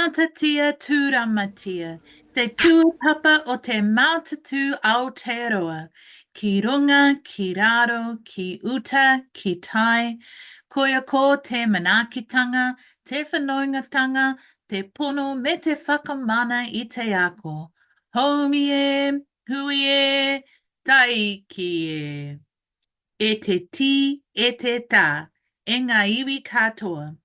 matatia turamatia, te papa o te mautatu Aotearoa, ki runga, ki raro, ki uta, ki tai, koia ko te manakitanga, te whanoingatanga, te pono me te whakamana I te ako. Homi e, hui e, taiki e. E te ti, e te tā, e ngā iwi katoa.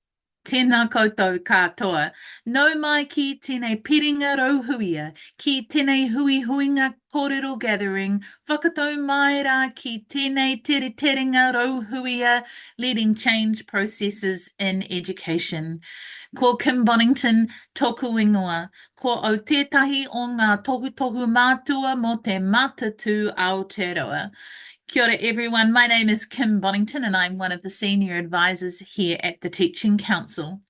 Tēnā koutou katoa. Nau mai ki tēnei piringa rauhuia, ki tēnei hui huinga kōrero gathering, whakatau mai rā ki tēnei tere teringa rauhuia leading change processes in education. Ko Kim Bonington toku ingoa, ko au tētahi o ngā tohu mātua mo te matatu Aotearoa. Kia ora everyone, my name is Kim Bonington and I'm one of the senior advisors here at the Teaching Council.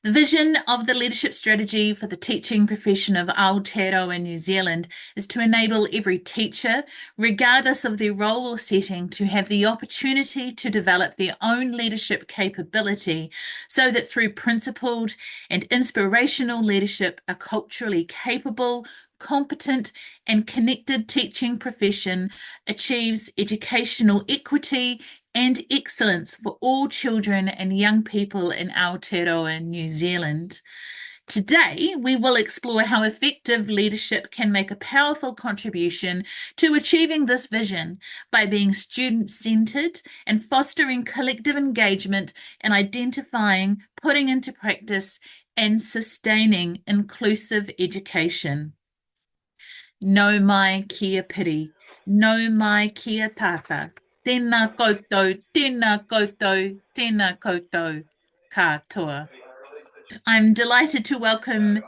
The vision of the leadership strategy for the teaching profession of Aotearoa in New Zealand is to enable every teacher, regardless of their role or setting, to have the opportunity to develop their own leadership capability so that through principled and inspirational leadership, a culturally capable, competent and connected teaching profession achieves educational equity and excellence for all children and young people in Aotearoa, New Zealand. Today, we will explore how effective leadership can make a powerful contribution to achieving this vision by being student-centred and fostering collective engagement and identifying, putting into practice and sustaining inclusive education. No mai kia piri, no mai kia tata. Tēnā koutou, tēnā koutou, tēnā koutou katoa. I'm delighted to welcome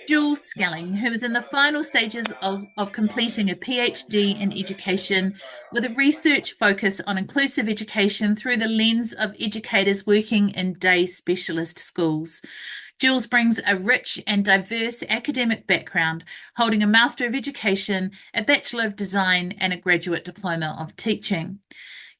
Jules Skelling, who is in the final stages of completing a PhD in education with a research focus on inclusive education through the lens of educators working in day specialist schools. Jules brings a rich and diverse academic background, holding a Master of Education, a Bachelor of Design, and a Graduate Diploma of Teaching.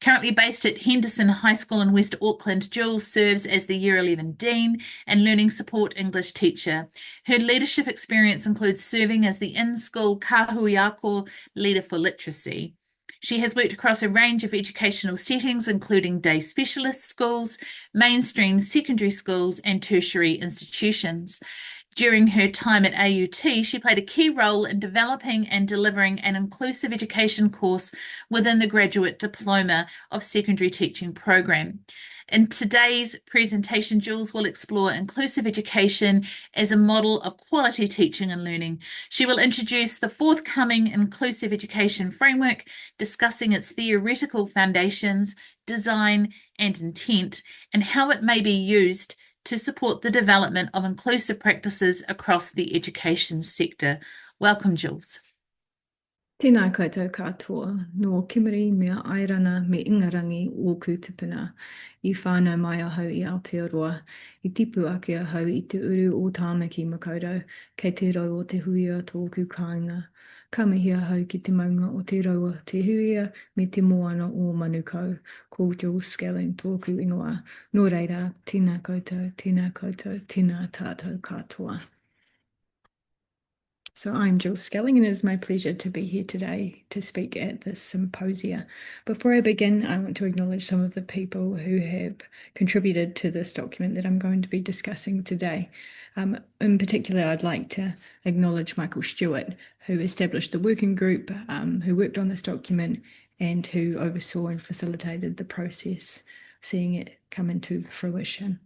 Currently based at Henderson High School in West Auckland, Jules serves as the Year 11 Dean and Learning Support English teacher. Her leadership experience includes serving as the in-school kahuiako leader for literacy. She has worked across a range of educational settings, including day specialist schools, mainstream secondary schools, and tertiary institutions. During her time at AUT, she played a key role in developing and delivering an inclusive education course within the Graduate Diploma of Secondary Teaching program. In today's presentation, Jules will explore inclusive education as a model of quality teaching and learning. She will introduce the forthcoming Inclusive Education Framework, discussing its theoretical foundations, design, and intent, and how it may be used to support the development of inclusive practices across the education sector. Welcome, Jules. Tēnā koutou katoa, no kimari mea airana me ingarangi o kūtupuna, I whānau mai ahau I Aotearoa, I tipu ake ahau I te uru o tāmaki makaurau, kei te rau o te huia tōku kāinga. Ka mihi ahau ki te maunga o te raua te huia me te moana o manukau, ko Jules Skelling tōku ingoa. Nō reira, tēnā koutou, tēnā tātou katoa. So I'm Jules Skelling and it is my pleasure to be here today to speak at this symposia. Before I begin, I want to acknowledge some of the people who have contributed to this document that I'm going to be discussing today. In particular, I'd like to acknowledge Michael Stewart, who established the working group, who worked on this document and who oversaw and facilitated the process, seeing it come into fruition.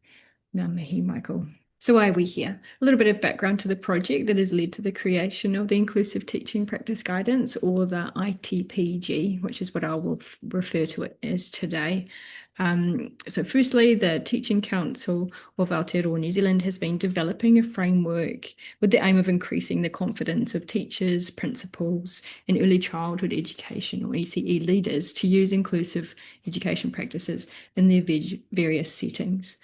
Ngā mihi, Michael. So why are we here? A little bit of background to the project that has led to the creation of the Inclusive Teaching Practice Guidance, or the ITPG, which is what I will refer to it as today. So firstly, the Teaching Council of Aotearoa New Zealand has been developing a framework with the aim of increasing the confidence of teachers, principals, and early childhood education, or ECE leaders, to use inclusive education practices in their various settings.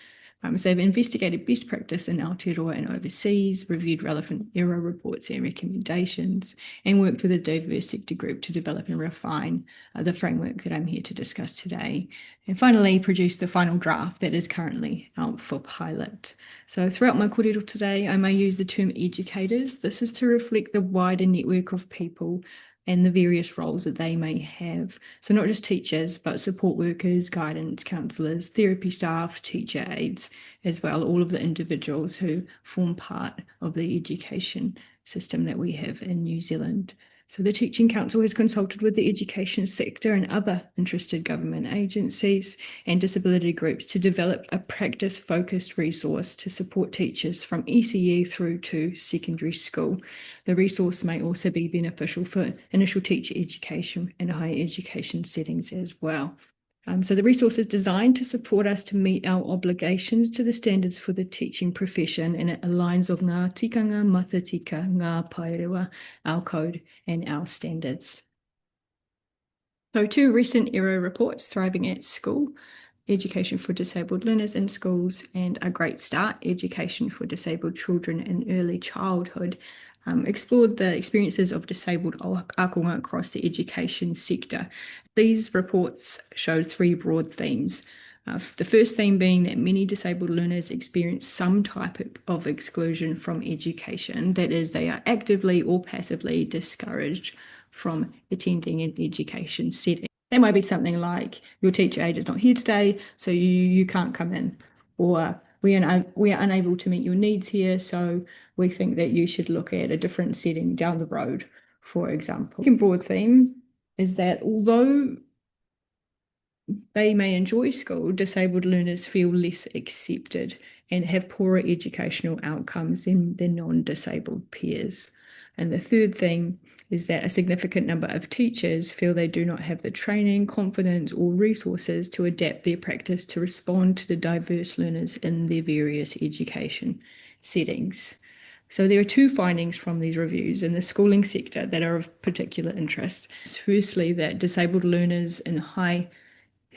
So they've investigated best practice in Aotearoa and overseas, reviewed relevant error reports and recommendations, and worked with a diverse sector group to develop and refine the framework that I'm here to discuss today. And finally, produced the final draft that is currently out for pilot. So throughout my kōrero today, I may use the term educators. This is to reflect the wider network of people and the various roles that they may have. So not just teachers, but support workers, guidance counsellors, therapy staff, teacher aides, as well, all of the individuals who form part of the education system that we have in New Zealand. So the Teaching Council has consulted with the education sector and other interested government agencies and disability groups to develop a practice-focused resource to support teachers from ECE through to secondary school. The resource may also be beneficial for initial teacher education and higher education settings as well. So the resource is designed to support us to meet our obligations to the standards for the teaching profession, and it aligns with ngā tikanga matatika, ngā paerewa, our code and our standards. So 2 recent error reports, Thriving at School, Education for Disabled Learners in Schools, and A Great Start, Education for Disabled Children in Early Childhood, explored the experiences of disabled akonga across the education sector. These reports showed 3 broad themes. The first theme being that many disabled learners experience some type of exclusion from education, that is, they are actively or passively discouraged from attending an education setting. That might be something like, your teacher aide is not here today, so you can't come in, or we are unable to meet your needs here, so we think that you should look at a different setting down the road, for example. The second broad theme is that although they may enjoy school, disabled learners feel less accepted and have poorer educational outcomes than their non-disabled peers. And the third thing is that a significant number of teachers feel they do not have the training, confidence, or resources to adapt their practice to respond to the diverse learners in their various education settings. So there are 2 findings from these reviews in the schooling sector that are of particular interest. Firstly, that disabled learners in higher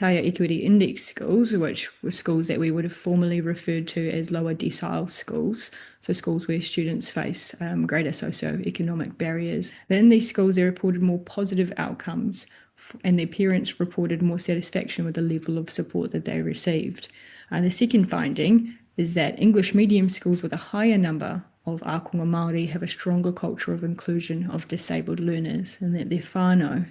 equity index schools, which were schools that we would have formerly referred to as lower decile schools, so schools where students face greater socioeconomic barriers. In these schools, they reported more positive outcomes, and their parents reported more satisfaction with the level of support that they received. The second finding is that English medium schools with a higher number of akonga Māori have a stronger culture of inclusion of disabled learners, and that their whānau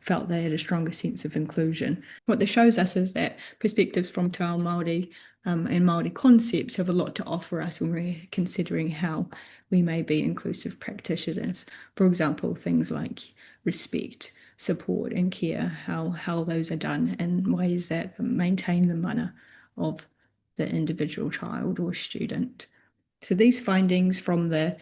felt they had a stronger sense of inclusion. What this shows us is that perspectives from Te Ao Māori and Māori concepts have a lot to offer us when we're considering how we may be inclusive practitioners. For example, things like respect, support and care, how those are done in ways that maintain the mana of the individual child or student. So these findings from the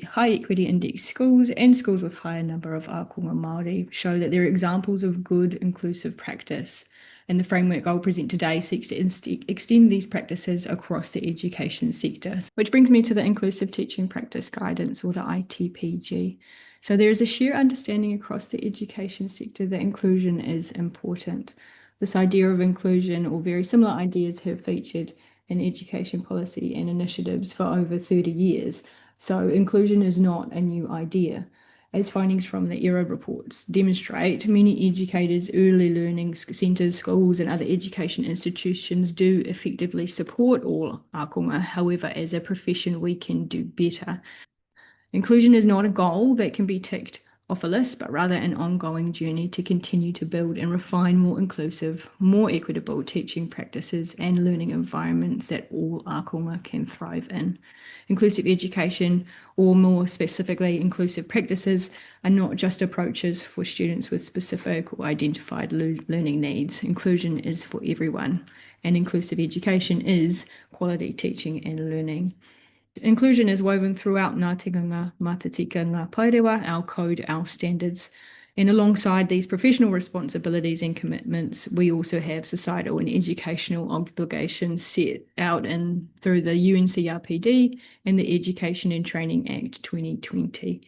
high equity index schools and schools with higher number of akonga Māori show that there are examples of good inclusive practice, and the framework I'll present today seeks to extend these practices across the education sector. Which brings me to the Inclusive Teaching Practice Guidance, or the ITPG. So there is a shared understanding across the education sector that inclusion is important. This idea of inclusion, or very similar ideas, have featured in education policy and initiatives for over 30 years. So inclusion is not a new idea. As findings from the ERA reports demonstrate, many educators, early learning centres, schools and other education institutions do effectively support all akonga. However, as a profession, we can do better. Inclusion is not a goal that can be ticked off a list, but rather an ongoing journey to continue to build and refine more inclusive, more equitable teaching practices and learning environments that all akonga can thrive in. Inclusive education, or more specifically, inclusive practices, are not just approaches for students with specific or identified learning needs. Inclusion is for everyone, and inclusive education is quality teaching and learning. Inclusion is woven throughout ngā tikanga matatika, ngā paerewa, our code, our standards. And alongside these professional responsibilities and commitments, we also have societal and educational obligations set out through the UNCRPD and the Education and Training Act 2020.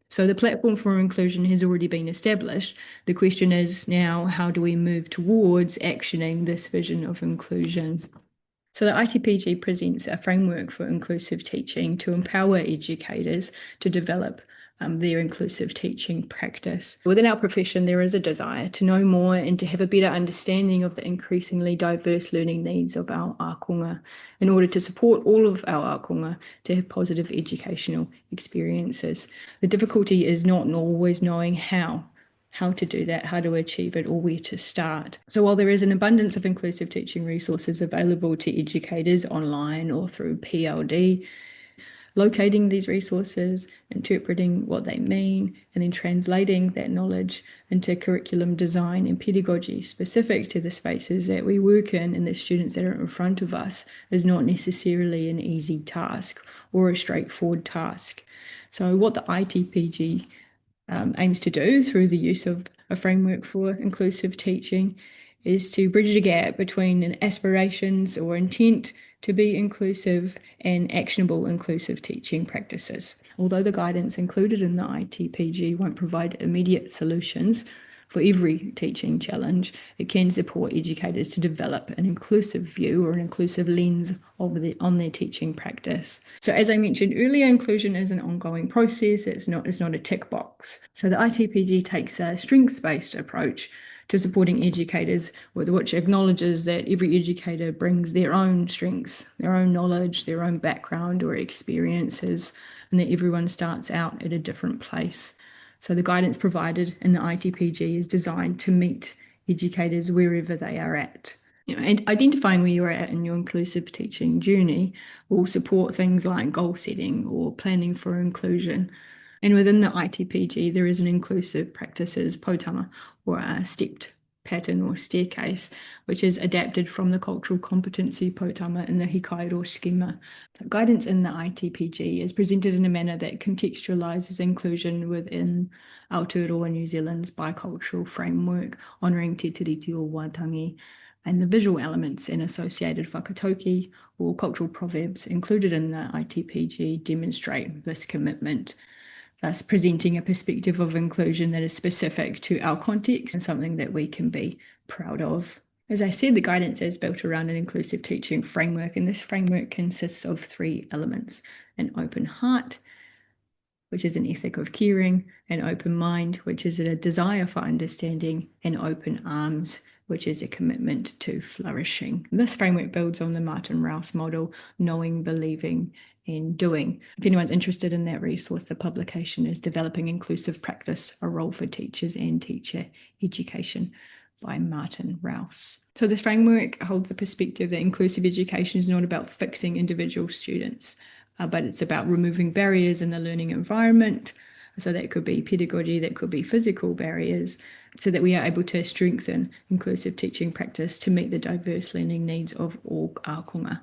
So the platform for inclusion has already been established. The question is now, how do we move towards actioning this vision of inclusion? So the ITPG presents a framework for inclusive teaching to empower educators to develop their inclusive teaching practice. Within our profession, there is a desire to know more and to have a better understanding of the increasingly diverse learning needs of our ākonga in order to support all of our ākonga to have positive educational experiences. The difficulty is not always knowing how to do that, how to achieve it, or where to start. So while there is an abundance of inclusive teaching resources available to educators online or through PLD, locating these resources, interpreting what they mean, and then translating that knowledge into curriculum design and pedagogy specific to the spaces that we work in and the students that are in front of us is not necessarily an easy task or a straightforward task. So what the ITPG aims to do through the use of a framework for inclusive teaching is to bridge the gap between aspirations or intent to be inclusive and actionable inclusive teaching practices. Although the guidance included in the ITPG won't provide immediate solutions for every teaching challenge, it can support educators to develop an inclusive view or an inclusive lens on their teaching practice. So as I mentioned earlier, inclusion is an ongoing process. It's not a tick box. So the ITPG takes a strengths-based approach to supporting educators, which acknowledges that every educator brings their own strengths, their own knowledge, their own background or experiences, and that everyone starts out at a different place. So the guidance provided in the ITPG is designed to meet educators wherever they are at. And identifying where you're at in your inclusive teaching journey will support things like goal setting or planning for inclusion. And within the ITPG, there is an inclusive practices potama or a stepped pattern or staircase, which is adapted from the cultural competency potama in the Hikairo schema. The guidance in the ITPG is presented in a manner that contextualizes inclusion within Aotearoa New Zealand's bicultural framework, honouring Te Tiriti o Waitangi, and the visual elements and associated whakatauki or cultural proverbs included in the ITPG demonstrate this commitment, thus presenting a perspective of inclusion that is specific to our context and something that we can be proud of. As I said, the guidance is built around an inclusive teaching framework, and this framework consists of 3 elements: an open heart, which is an ethic of caring, an open mind, which is a desire for understanding, and open arms, which is a commitment to flourishing. This framework builds on the Martin Rous model, knowing, believing, and doing. If anyone's interested in that resource, the publication is Developing Inclusive Practice, a Role for Teachers and Teacher Education by Martin Rous. So this framework holds the perspective that inclusive education is not about fixing individual students, but it's about removing barriers in the learning environment. So that could be pedagogy, that could be physical barriers, so that we are able to strengthen inclusive teaching practice to meet the diverse learning needs of all ākonga.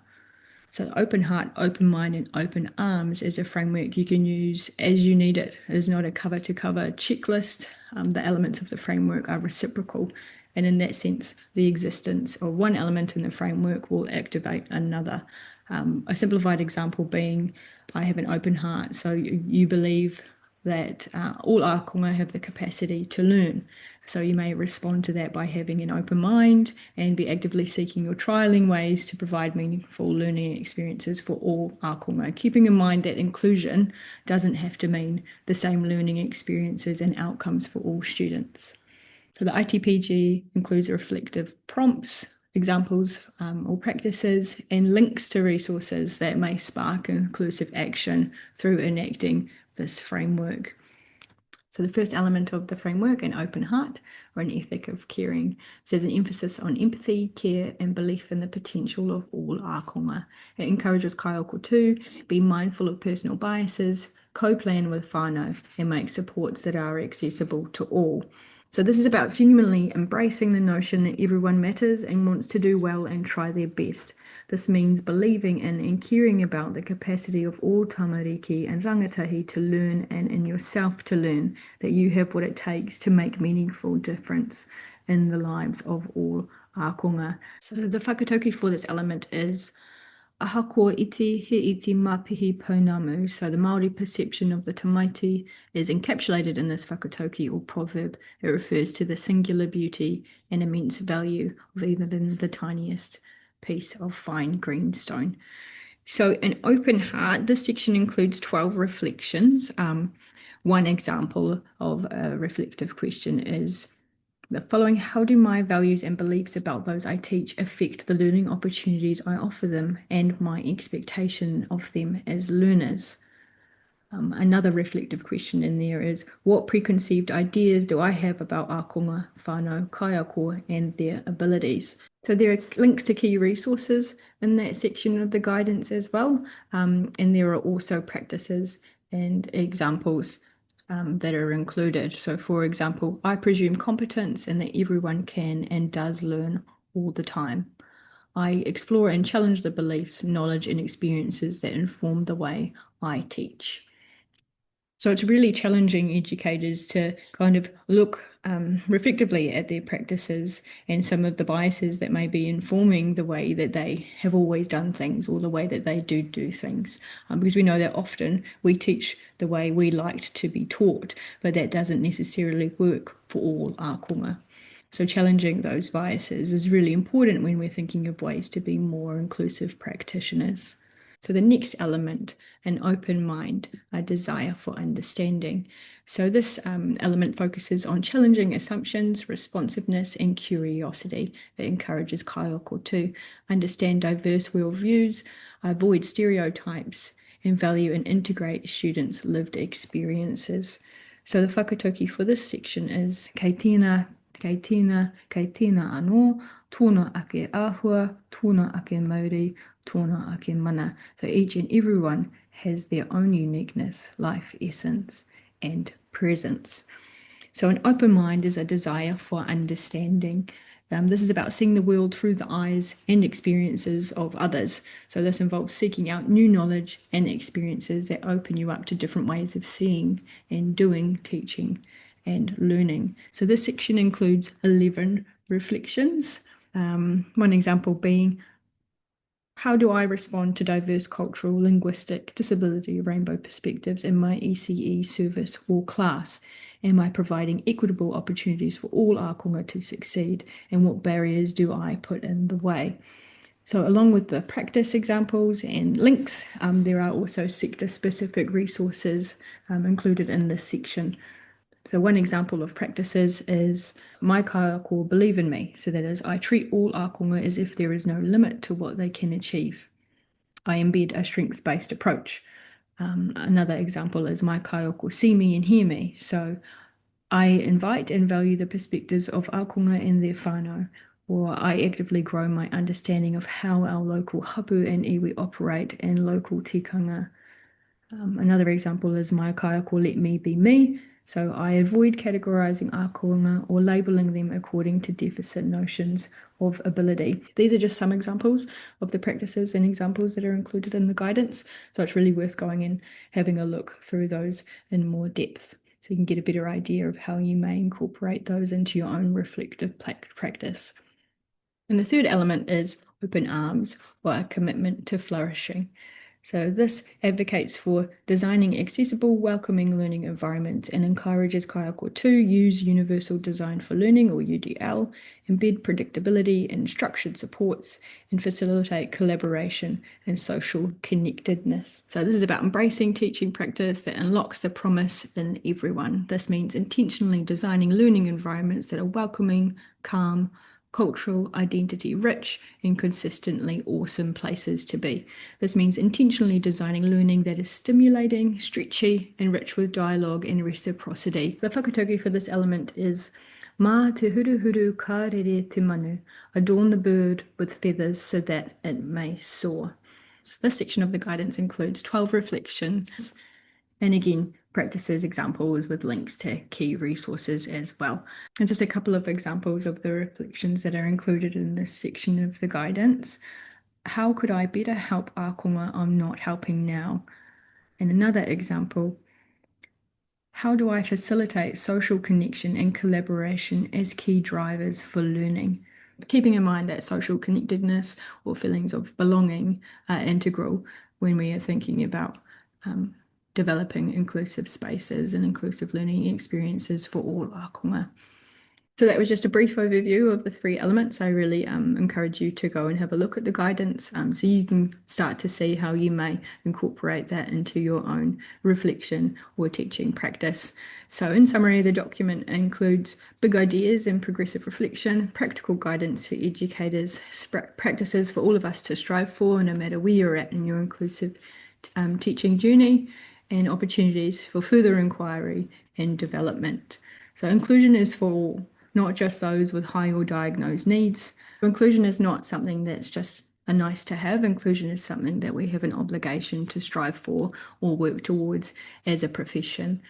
So open heart, open mind, and open arms is a framework you can use as you need it. It is not a cover-to-cover checklist. The elements of the framework are reciprocal, and in that sense, the existence of one element in the framework will activate another. A simplified example being, I have an open heart, so you believe that all ākonga have the capacity to learn. So you may respond to that by having an open mind and be actively seeking or trialling ways to provide meaningful learning experiences for all ākonga, keeping in mind that inclusion doesn't have to mean the same learning experiences and outcomes for all students. So the ITPG includes reflective prompts, examples or practices, and links to resources that may spark inclusive action through enacting this framework. So the first element of the framework, an open heart or an ethic of caring, says an emphasis on empathy, care, and belief in the potential of all ākonga. It encourages kai oko tū, be mindful of personal biases, co-plan with whānau, and make supports that are accessible to all. So this is about genuinely embracing the notion that everyone matters and wants to do well and try their best. This means believing in and caring about the capacity of all tamariki and rangatahi to learn, and in yourself to learn, that you have what it takes to make meaningful difference in the lives of all ākonga. So the whakatauki for this element is aha ko iti, he iti mapihi pounamu. So the Māori perception of the tamaiti is encapsulated in this whakatauki or proverb. It refers to the singular beauty and immense value of even the tiniest piece of fine greenstone. So an open heart, this section includes 12 reflections. One example of a reflective question is the following: how do my values and beliefs about those I teach affect the learning opportunities I offer them and my expectation of them as learners? Another reflective question in there is, what preconceived ideas do I have about ākonga, whānau, kaiako, and their abilities? So there are links to key resources in that section of the guidance as well. And there are also practices and examples that are included. So for example, I presume competence and that everyone can and does learn all the time. I explore and challenge the beliefs, knowledge, and experiences that inform the way I teach. So it's really challenging educators to kind of look reflectively at their practices and some of the biases that may be informing the way that they have always done things or the way that they do things. Because we know that often we teach the way we liked to be taught, but that doesn't necessarily work for all ākonga. So challenging those biases is really important when we're thinking of ways to be more inclusive practitioners. So the next element, an open mind, a desire for understanding. So this element focuses on challenging assumptions, responsiveness, and curiosity. It encourages kaiako to understand diverse worldviews, avoid stereotypes, and value and integrate students' lived experiences. So the whakatauki for this section is kei tēnā, kei tēnā, kei tēnā anō, tōna ake āhua, tōna ake mauri, tōna ake mana. So each and everyone has their own uniqueness, life essence, and presence. So an open mind is a desire for understanding. This is about seeing the world through the eyes and experiences of others. So this involves seeking out new knowledge and experiences that open you up to different ways of seeing and doing teaching and learning. So this section includes 11 reflections. One example being, how do I respond to diverse cultural, linguistic, disability, rainbow perspectives in my ECE service or class? Am I providing equitable opportunities for all ākonga to succeed? And what barriers do I put in the way? So along with the practice examples and links, there are also sector-specific resources included in this section. So one example of practices is my kaiako believe in me. So that is, I treat all ākonga as if there is no limit to what they can achieve. I embed a strengths-based approach. Another example is my kaiako see me and hear me. So I invite and value the perspectives of ākonga and their whānau, or I actively grow my understanding of how our local hapu and iwi operate and local tikanga. Another example is my kaiako let me be me. So I avoid categorizing ākonga or labeling them according to deficit notions of ability. These are just some examples of the practices and examples that are included in the guidance. So it's really worth going in, having a look through those in more depth, so you can get a better idea of how you may incorporate those into your own reflective practice. And the third element is open arms, or a commitment to flourishing. So this advocates for designing accessible, welcoming learning environments and encourages kaiako to use universal design for learning, or UDL, embed predictability in structured supports, and facilitate collaboration and social connectedness. So this is about embracing teaching practice that unlocks the promise in everyone. This means intentionally designing learning environments that are welcoming, calm, cultural identity rich, and consistently awesome places to be. This means intentionally designing learning that is stimulating, stretchy, and rich with dialogue and reciprocity. The whakatauki for this element is mā te huruhuru ka rere te manu, adorn the bird with feathers so that it may soar. So this section of the guidance includes 12 reflections, and again, practices examples with links to key resources as well. And just a couple of examples of the reflections that are included in this section of the guidance. How could I better help ākonga I'm not helping now? And another example, how do I facilitate social connection and collaboration as key drivers for learning? Keeping in mind that social connectedness or feelings of belonging are integral when we are thinking about developing inclusive spaces and inclusive learning experiences for all ākonga. So that was just a brief overview of the three elements. I really encourage you to go and have a look at the guidance so you can start to see how you may incorporate that into your own reflection or teaching practice. So in summary, the document includes big ideas and progressive reflection, practical guidance for educators, practices for all of us to strive for, no matter where you're at in your inclusive teaching journey, and opportunities for further inquiry and development. So inclusion is for all, not just those with high or diagnosed needs. Inclusion is not something that's just a nice to have. Inclusion is something that we have an obligation to strive for or work towards as a profession.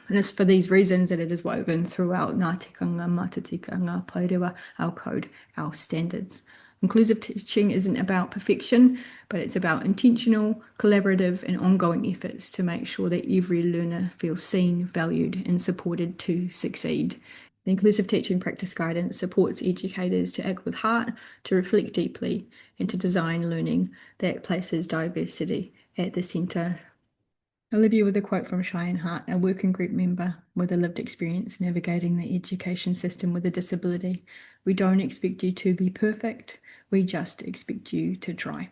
And it's for these reasons that it is woven throughout Ngā tikanga, matatika, ngā paerewa, our code, our standards. Inclusive teaching isn't about perfection, but it's about intentional, collaborative, and ongoing efforts to make sure that every learner feels seen, valued, and supported to succeed. The inclusive teaching practice guidance supports educators to act with heart, to reflect deeply, and to design learning that places diversity at the centre. I'll leave you with a quote from Cheyenne Hart, a working group member with a lived experience navigating the education system with a disability. We don't expect you to be perfect, we just expect you to try.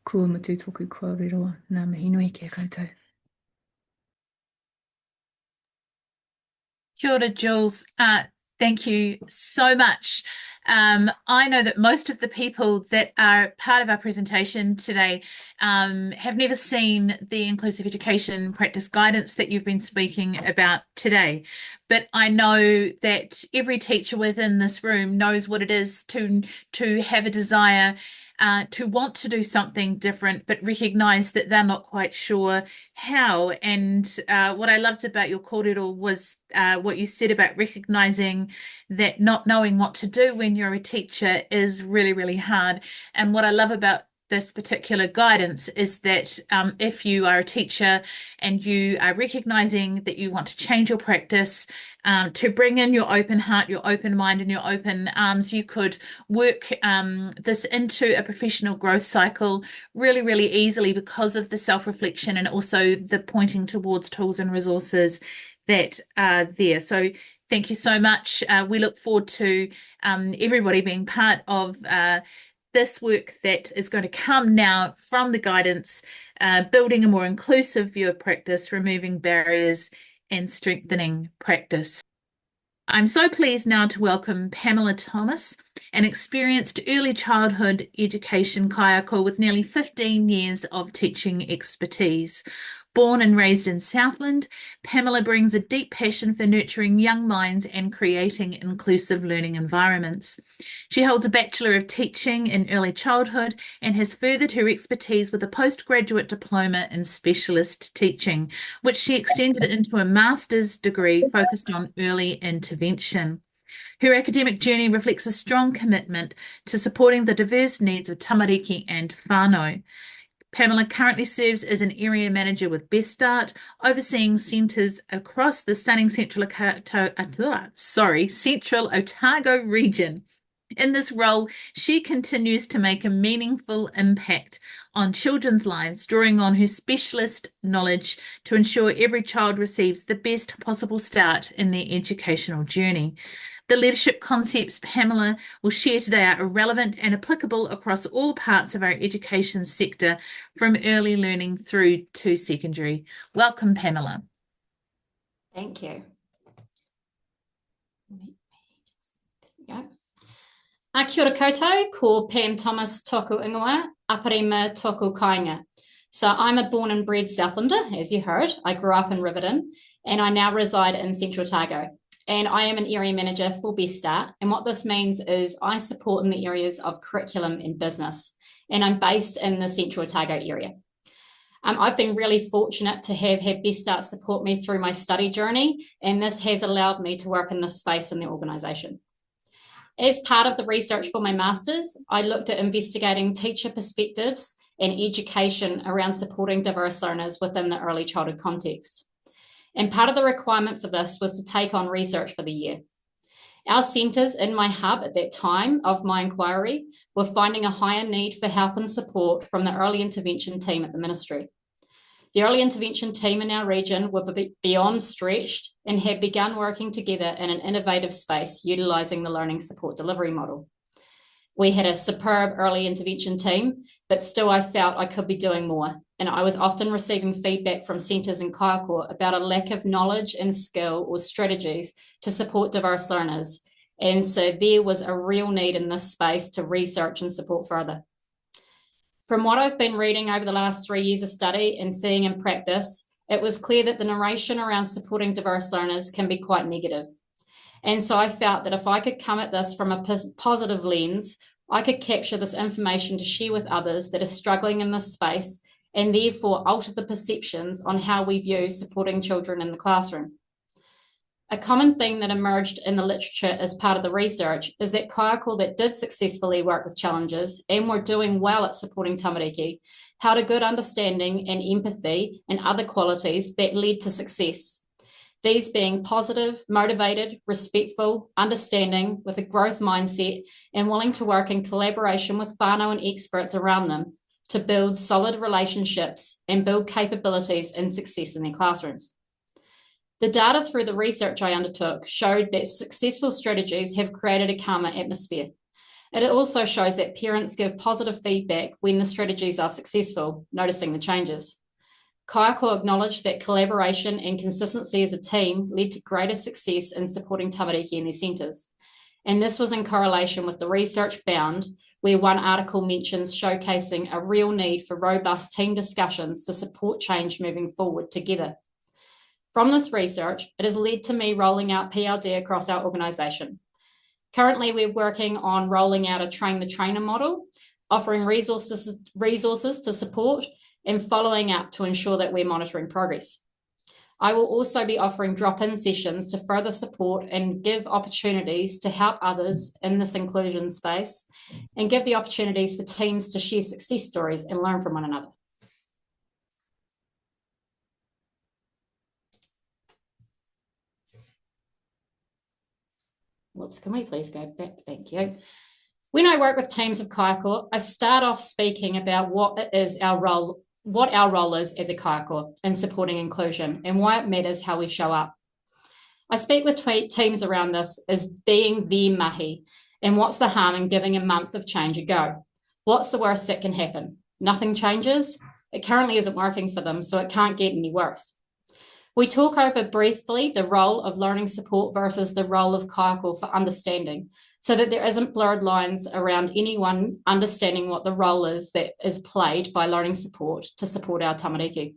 Kua matu toku kōrero, ngā mihi nui kia koutou. Kia ora, Jules. Thank you so much. I know that most of the people that are part of our presentation today have never seen the inclusive education practice guidance that you've been speaking about today. But I know that every teacher within this room knows what it is to have a desire to want to do something different, but recognize that they're not quite sure how. And what I loved about your kōrero was what you said about recognizing that not knowing what to do when you're a teacher is really, really hard. And what I love about this particular guidance is that if you are a teacher and you are recognizing that you want to change your practice, to bring in your open heart, your open mind, and your open arms, you could work this into a professional growth cycle really, really easily because of the self-reflection and also the pointing towards tools and resources that are there. So thank you so much. We look forward to everybody being part of this work that is going to come now from the guidance, building a more inclusive view of practice, removing barriers, and strengthening practice. I'm so pleased now to welcome Pamela Thomas, an experienced early childhood education kaiako with nearly 15 years of teaching expertise. Born and raised in Southland, Pamela brings a deep passion for nurturing young minds and creating inclusive learning environments. She holds a Bachelor of Teaching in Early Childhood and has furthered her expertise with a postgraduate diploma in specialist teaching, which she extended into a master's degree focused on early intervention. Her academic journey reflects a strong commitment to supporting the diverse needs of tamariki and whānau. Pamela currently serves as an area manager with Best Start, overseeing centres across the stunning Central Otago region. In this role, she continues to make a meaningful impact on children's lives, drawing on her specialist knowledge to ensure every child receives the best possible start in their educational journey. The leadership concepts Pamela will share today are relevant and applicable across all parts of our education sector, from early learning through to secondary. Welcome, Pamela. Thank you. There we go. Kia ora koutou, ko Pam Thomas toku ingoa, aparima toku kainga. So I'm a born and bred Southlander, as you heard. I grew up in Riverton and I now reside in Central Otago. And I am an area manager for Best Start. And what this means is I support in the areas of curriculum and business. And I'm based in the Central Otago area. I've been really fortunate to have had Best Start support me through my study journey. And this has allowed me to work in this space in the organisation. As part of the research for my master's, I looked at investigating teacher perspectives and education around supporting diverse learners within the early childhood context. And part of the requirement for this was to take on research for the year. Our centres in my hub at that time of my inquiry were finding a higher need for help and support from the early intervention team at the ministry. The early intervention team in our region were beyond stretched and had begun working together in an innovative space, utilising the learning support delivery model. We had a superb early intervention team, but still I felt I could be doing more. And I was often receiving feedback from centres in Kaiako about a lack of knowledge and skill or strategies to support diverse learners. And so there was a real need in this space to research and support further. From what I've been reading over the last 3 years of study and seeing in practice, it was clear that the narration around supporting diverse learners can be quite negative. And so I felt that if I could come at this from a positive lens, I could capture this information to share with others that are struggling in this space and therefore alter the perceptions on how we view supporting children in the classroom. A common theme that emerged in the literature as part of the research is that kaiako that did successfully work with challenges and were doing well at supporting tamariki held a good understanding and empathy and other qualities that led to success. These being positive, motivated, respectful, understanding, with a growth mindset, and willing to work in collaboration with whānau and experts around them to build solid relationships and build capabilities and success in their classrooms. The data through the research I undertook showed that successful strategies have created a calmer atmosphere. It also shows that parents give positive feedback when the strategies are successful, noticing the changes. Kaiako acknowledged that collaboration and consistency as a team led to greater success in supporting tamariki in their centres. And this was in correlation with the research found, where one article mentions showcasing a real need for robust team discussions to support change moving forward together. From this research, it has led to me rolling out PLD across our organisation. Currently, we're working on rolling out a train-the-trainer model, offering resources to support and following up to ensure that we're monitoring progress. I will also be offering drop-in sessions to further support and give opportunities to help others in this inclusion space and give the opportunities for teams to share success stories and learn from one another. Whoops, can we please go back? Thank you. When I work with teams of kaiako, I start off speaking about what our role is as a kaiako in supporting inclusion and why it matters how we show up. I speak with teams around this as being their mahi and what's the harm in giving a month of change a go. What's the worst that can happen? Nothing changes. It currently isn't working for them, so it can't get any worse. We talk over briefly the role of learning support versus the role of kaiako for understanding, so that there isn't blurred lines around anyone understanding what the role is that is played by learning support to support our tamariki.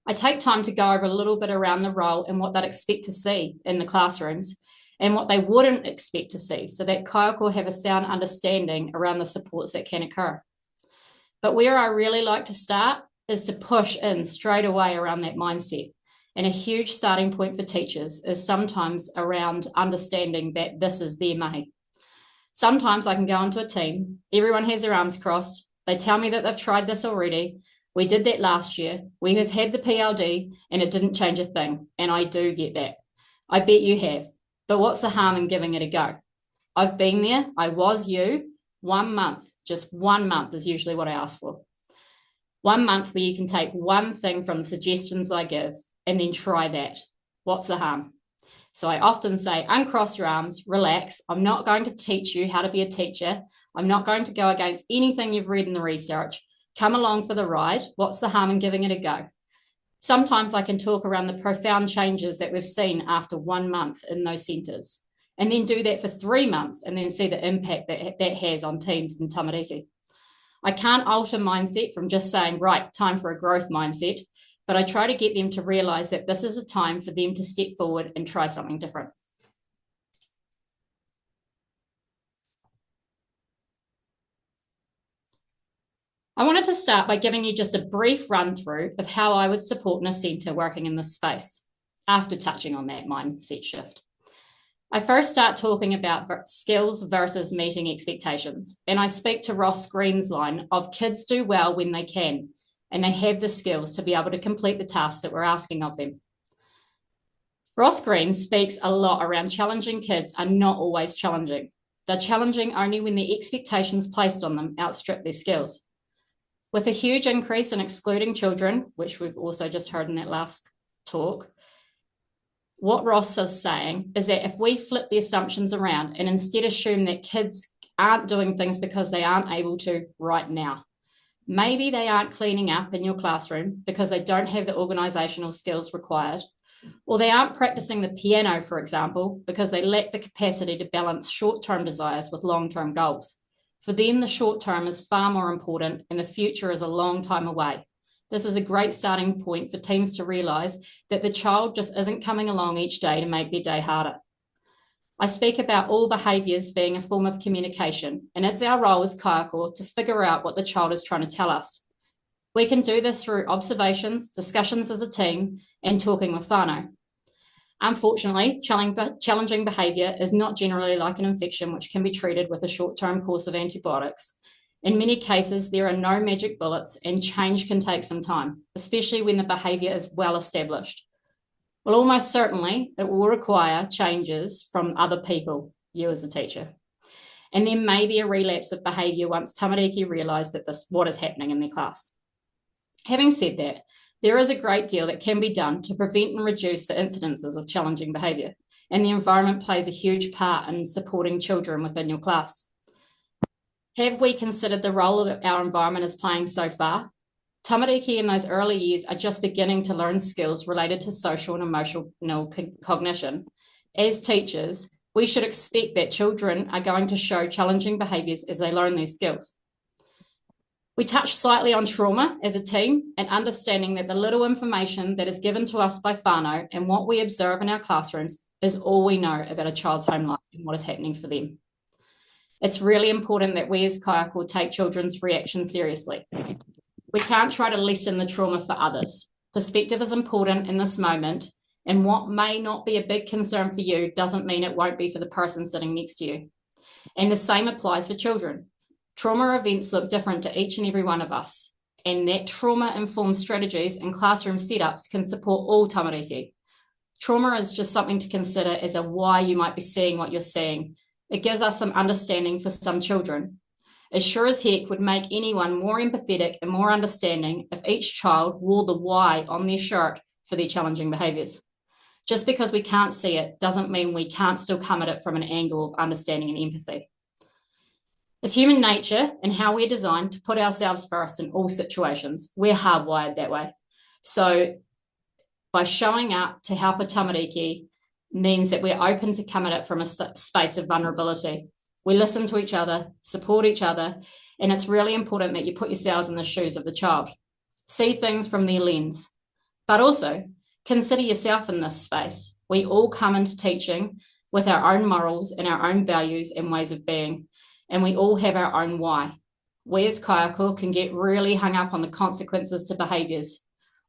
I take time to go over a little bit around the role and what they'd expect to see in the classrooms and what they wouldn't expect to see, so that kaiako have a sound understanding around the supports that can occur. But where I really like to start is to push in straight away around that mindset. And a huge starting point for teachers is sometimes around understanding that this is their mahi. Sometimes I can go into a team, everyone has their arms crossed, they tell me that they've tried this already, we did that last year, we have had the PLD and it didn't change a thing, and I do get that. I bet you have, but what's the harm in giving it a go? I've been there, I was you, 1 month, just 1 month is usually what I ask for. 1 month where you can take one thing from the suggestions I give and then try that. What's the harm? So I often say, uncross your arms, relax. I'm not going to teach you how to be a teacher. I'm not going to go against anything you've read in the research. Come along for the ride. What's the harm in giving it a go? Sometimes I can talk around the profound changes that we've seen after 1 month in those centres, and then do that for 3 months and then see the impact that has on teams in tamariki. I can't alter mindset from just saying, right, time for a growth mindset, but I try to get them to realise that this is a time for them to step forward and try something different. I wanted to start by giving you just a brief run through of how I would support in a centre working in this space after touching on that mindset shift. I first start talking about skills versus meeting expectations, and I speak to Ross Green's line of kids do well when they can, and they have the skills to be able to complete the tasks that we're asking of them. Ross Green speaks a lot around challenging kids are not always challenging. They're challenging only when the expectations placed on them outstrip their skills. With a huge increase in excluding children, which we've also just heard in that last talk, what Ross is saying is that if we flip the assumptions around and instead assume that kids aren't doing things because they aren't able to right now, maybe they aren't cleaning up in your classroom because they don't have the organisational skills required, or they aren't practicing the piano, for example, because they lack the capacity to balance short-term desires with long-term goals. For them, the short term is far more important and the future is a long time away. This is a great starting point for teams to realise that the child just isn't coming along each day to make their day harder. I speak about all behaviours being a form of communication, and it's our role as kaiako to figure out what the child is trying to tell us. We can do this through observations, discussions as a team, and talking with whānau. Unfortunately, challenging behaviour is not generally like an infection which can be treated with a short-term course of antibiotics. In many cases, there are no magic bullets and change can take some time, especially when the behaviour is well established. Well, almost certainly, it will require changes from other people, you as a teacher. And there may be a relapse of behaviour once tamariki realise that what is happening in their class. Having said that, there is a great deal that can be done to prevent and reduce the incidences of challenging behaviour, and the environment plays a huge part in supporting children within your class. Have we considered the role that our environment is playing so far? Tamariki in those early years are just beginning to learn skills related to social and emotional cognition. As teachers, we should expect that children are going to show challenging behaviours as they learn these skills. We touched slightly on trauma as a team and understanding that the little information that is given to us by whānau and what we observe in our classrooms is all we know about a child's home life and what is happening for them. It's really important that we as kaiako take children's reactions seriously. We can't try to lessen the trauma for others. Perspective is important in this moment, and what may not be a big concern for you doesn't mean it won't be for the person sitting next to you. And the same applies for children. Trauma events look different to each and every one of us, and that trauma-informed strategies and classroom setups can support all tamariki. Trauma is just something to consider as a why you might be seeing what you're seeing. It gives us some understanding for some children. It sure as heck would make anyone more empathetic and more understanding if each child wore the why on their shirt for their challenging behaviours. Just because we can't see it doesn't mean we can't still come at it from an angle of understanding and empathy. It's human nature and how we're designed to put ourselves first in all situations. We're hardwired that way. So by showing up to help a tamariki means that we're open to come at it from a space of vulnerability. We listen to each other, support each other, and it's really important that you put yourselves in the shoes of the child. See things from their lens, but also consider yourself in this space. We all come into teaching with our own morals and our own values and ways of being, and we all have our own why. We as kaiako can get really hung up on the consequences to behaviours.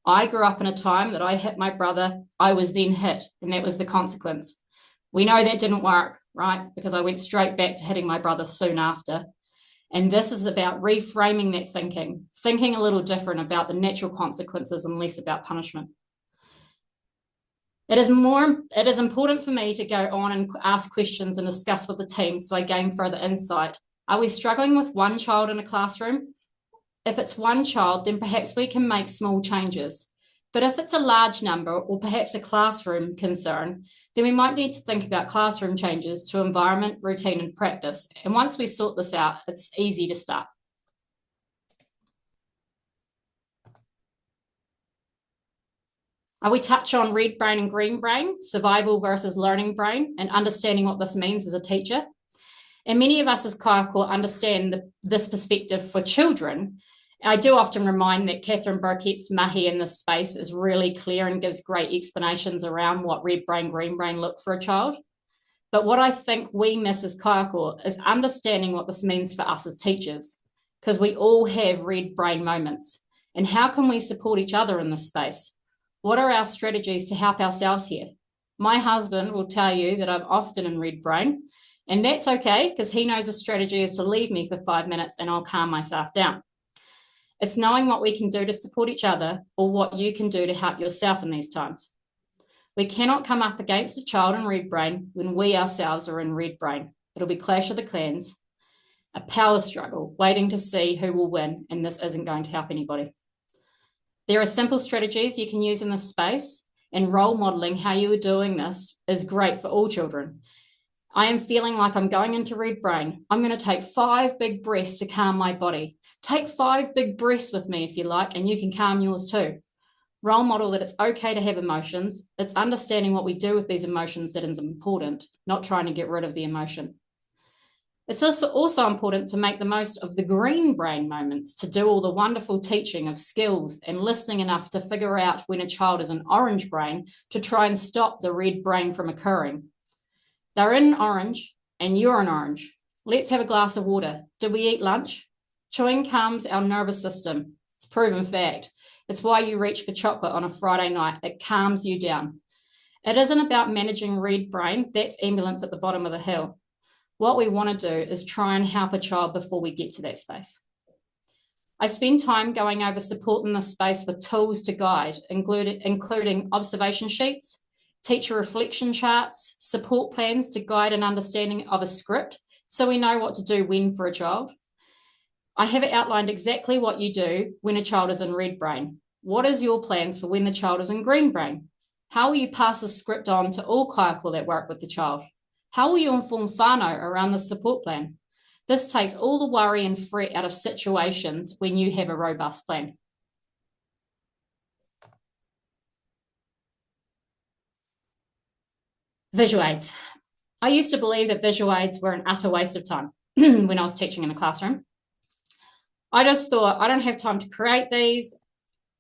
I grew up in a time that I hit my brother, I was then hit, and that was the consequence. We know that didn't work, right? Because I went straight back to hitting my brother soon after. And this is about reframing that thinking a little different about the natural consequences and less about punishment. It is important for me to go on and ask questions and discuss with the team so I gain further insight. Are we struggling with one child in a classroom? If it's one child, then perhaps we can make small changes. But if it's a large number or perhaps a classroom concern, then we might need to think about classroom changes to environment, routine, and practice. And once we sort this out, it's easy to start. We touch on red brain and green brain, survival versus learning brain, and understanding what this means as a teacher. And many of us as kaiako understand this perspective for children. I do often remind that Catherine Burkett's mahi in this space is really clear and gives great explanations around what red brain, green brain look for a child. But what I think we miss as kaiako is understanding what this means for us as teachers, because we all have red brain moments. And how can we support each other in this space? What are our strategies to help ourselves here? My husband will tell you that I'm often in red brain, and that's okay because he knows a strategy is to leave me for 5 minutes and I'll calm myself down. It's knowing what we can do to support each other or what you can do to help yourself in these times. We cannot come up against a child in red brain when we ourselves are in red brain. It'll be clash of the clans. a power struggle, waiting to see who will win, and this isn't going to help anybody. There are simple strategies you can use in this space, and role modeling how you are doing this is great for all children. I am feeling like I'm going into red brain. I'm going to take 5 big breaths to calm my body. Take 5 big breaths with me if you like, and you can calm yours too. Role model that it's okay to have emotions. It's understanding what we do with these emotions that is important, not trying to get rid of the emotion. It's also important to make the most of the green brain moments, to do all the wonderful teaching of skills and listening enough to figure out when a child is an orange brain to try and stop the red brain from occurring. They're in orange and you're an orange. Let's have a glass of water. Did we eat lunch? Chewing calms our nervous system. It's proven fact. It's why you reach for chocolate on a Friday night. It calms you down. It isn't about managing red brain. That's ambulance at the bottom of the hill. What we want to do is try and help a child before we get to that space. I spend time going over support in this space with tools to guide, including observation sheets, teacher reflection charts, support plans to guide an understanding of a script so we know what to do when for a child. I have outlined exactly what you do when a child is in red brain. What is your plans for when the child is in green brain? How will you pass the script on to all kaupapa that work with the child? How will you inform whānau around the support plan? This takes all the worry and fret out of situations when you have a robust plan. Visual aids. I used to believe that visual aids were an utter waste of time when I was teaching in the classroom. I just thought, I don't have time to create these.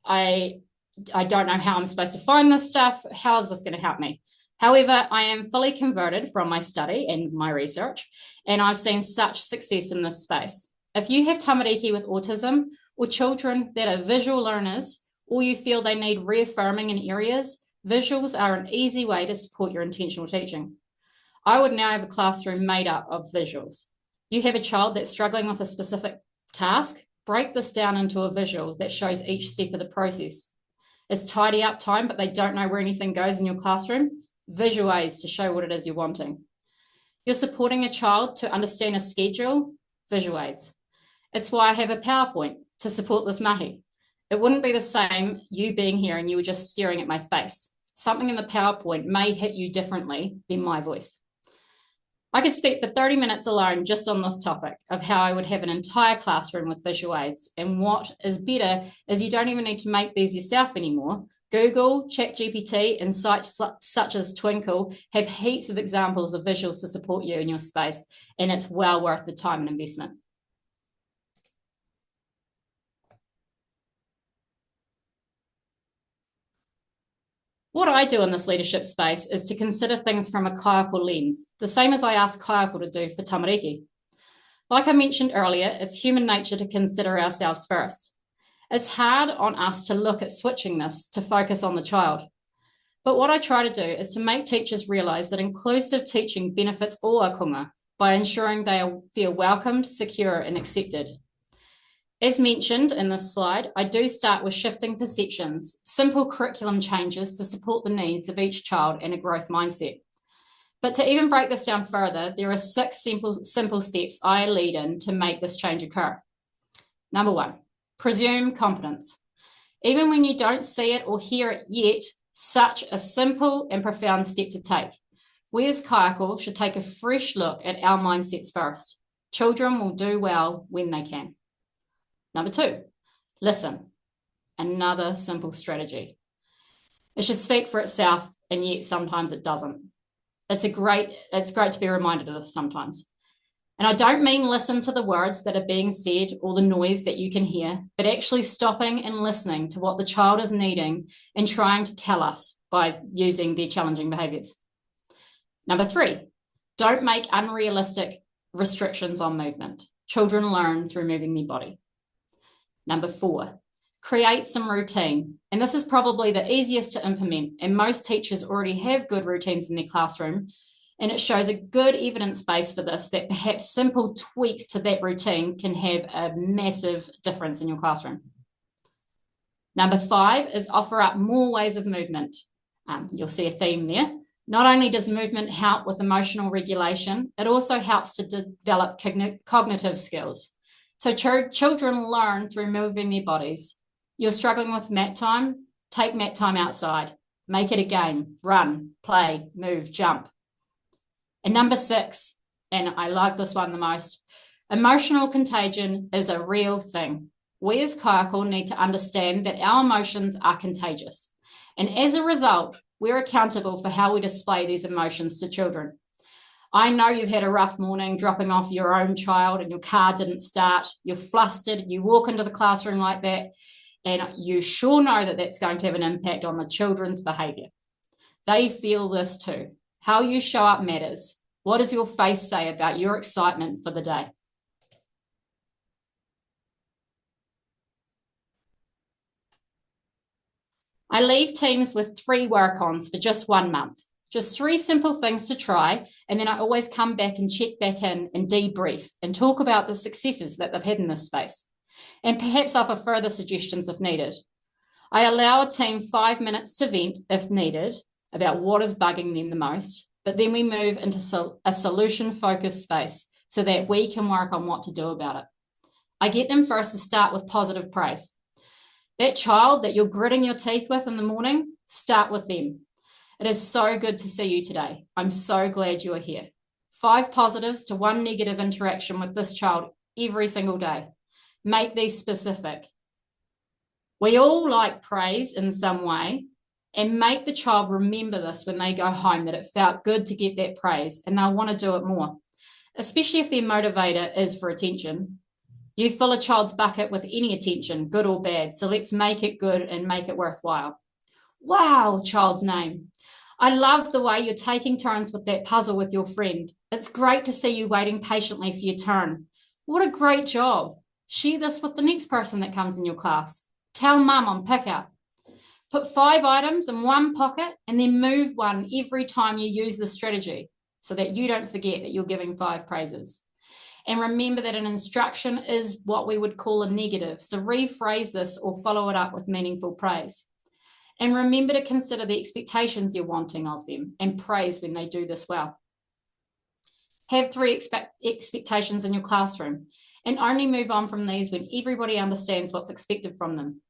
I don't know how I'm supposed to find this stuff. How is this going to help me? However, I am fully converted from my study and my research, and I've seen such success in this space. If you have tamariki with autism or children that are visual learners, or you feel they need reaffirming in areas, visuals are an easy way to support your intentional teaching. I would now have a classroom made up of visuals. You have a child that's struggling with a specific task, break this down into a visual that shows each step of the process. It's tidy up time, but they don't know where anything goes in your classroom. Visual aids to show what it is you're wanting. You're supporting a child to understand a schedule, visual aids. It's why I have a PowerPoint to support this mahi. It wouldn't be the same you being here and you were just staring at my face. Something in the PowerPoint may hit you differently than my voice. I could speak for 30 minutes alone just on this topic of how I would have an entire classroom with visual aids. And what is better is you don't even need to make these yourself anymore. Google, ChatGPT, and sites such as Twinkle have heaps of examples of visuals to support you in your space, and it's well worth the time and investment. What I do in this leadership space is to consider things from a kaiako lens, the same as I ask kaiako to do for tamariki. Like I mentioned earlier, it's human nature to consider ourselves first. It's hard on us to look at switching this to focus on the child. But what I try to do is to make teachers realise that inclusive teaching benefits all akunga by ensuring they feel welcomed, secure, and accepted. As mentioned in this slide, I do start with shifting perceptions, simple curriculum changes to support the needs of each child and a growth mindset. But to even break this down further, there are 6 simple steps I lead in to make this change occur. Number 1, presume competence. Even when you don't see it or hear it yet, such a simple and profound step to take. We as kaiako should take a fresh look at our mindsets first. Children will do well when they can. Number 2, listen. Another simple strategy. It should speak for itself, and yet sometimes it doesn't. It's great to be reminded of this sometimes. And I don't mean listen to the words that are being said or the noise that you can hear, but actually stopping and listening to what the child is needing and trying to tell us by using their challenging behaviours. Number 3, don't make unrealistic restrictions on movement. Children learn through moving their body. Number 4, create some routine. And this is probably the easiest to implement, and most teachers already have good routines in their classroom, and it shows a good evidence base for this, that perhaps simple tweaks to that routine can have a massive difference in your classroom. Number 5 is offer up more ways of movement. You'll see a theme there. Not only does movement help with emotional regulation, it also helps to develop cognitive skills. So children learn through moving their bodies. You're struggling with mat time? Take mat time outside. Make it a game. Run, play, move, jump. And number 6, and I love this one the most, emotional contagion is a real thing. We as kaiako need to understand that our emotions are contagious. And as a result, we're accountable for how we display these emotions to children. I know you've had a rough morning dropping off your own child and your car didn't start. You're flustered. You walk into the classroom like that, and you sure know that that's going to have an impact on the children's behaviour. They feel this too. How you show up matters. What does your face say about your excitement for the day? I leave teams with 3 work-ons for just 1 month. Just 3 simple things to try, and then I always come back and check back in and debrief and talk about the successes that they've had in this space, and perhaps offer further suggestions if needed. I allow a team 5 minutes to vent if needed about what is bugging them the most, but then we move into a solution-focused space so that we can work on what to do about it. I get them first to start with positive praise. That child that you're gritting your teeth with in the morning, start with them. It is so good to see you today. I'm so glad you are here. 5 positives to 1 negative interaction with this child every single day. Make these specific. We all like praise in some way, and make the child remember this when they go home, that it felt good to get that praise and they'll want to do it more, especially if their motivator is for attention. You fill a child's bucket with any attention, good or bad, so let's make it good and make it worthwhile. Wow, child's name. I love the way you're taking turns with that puzzle with your friend. It's great to see you waiting patiently for your turn. What a great job. Share this with the next person that comes in your class. Tell mum on pickup. Put 5 items in one pocket and then move one every time you use the strategy so that you don't forget that you're giving 5 praises. And remember that an instruction is what we would call a negative. So rephrase this or follow it up with meaningful praise. And remember to consider the expectations you're wanting of them and praise when they do this well. Have 3 expectations in your classroom and only move on from these when everybody understands what's expected from them.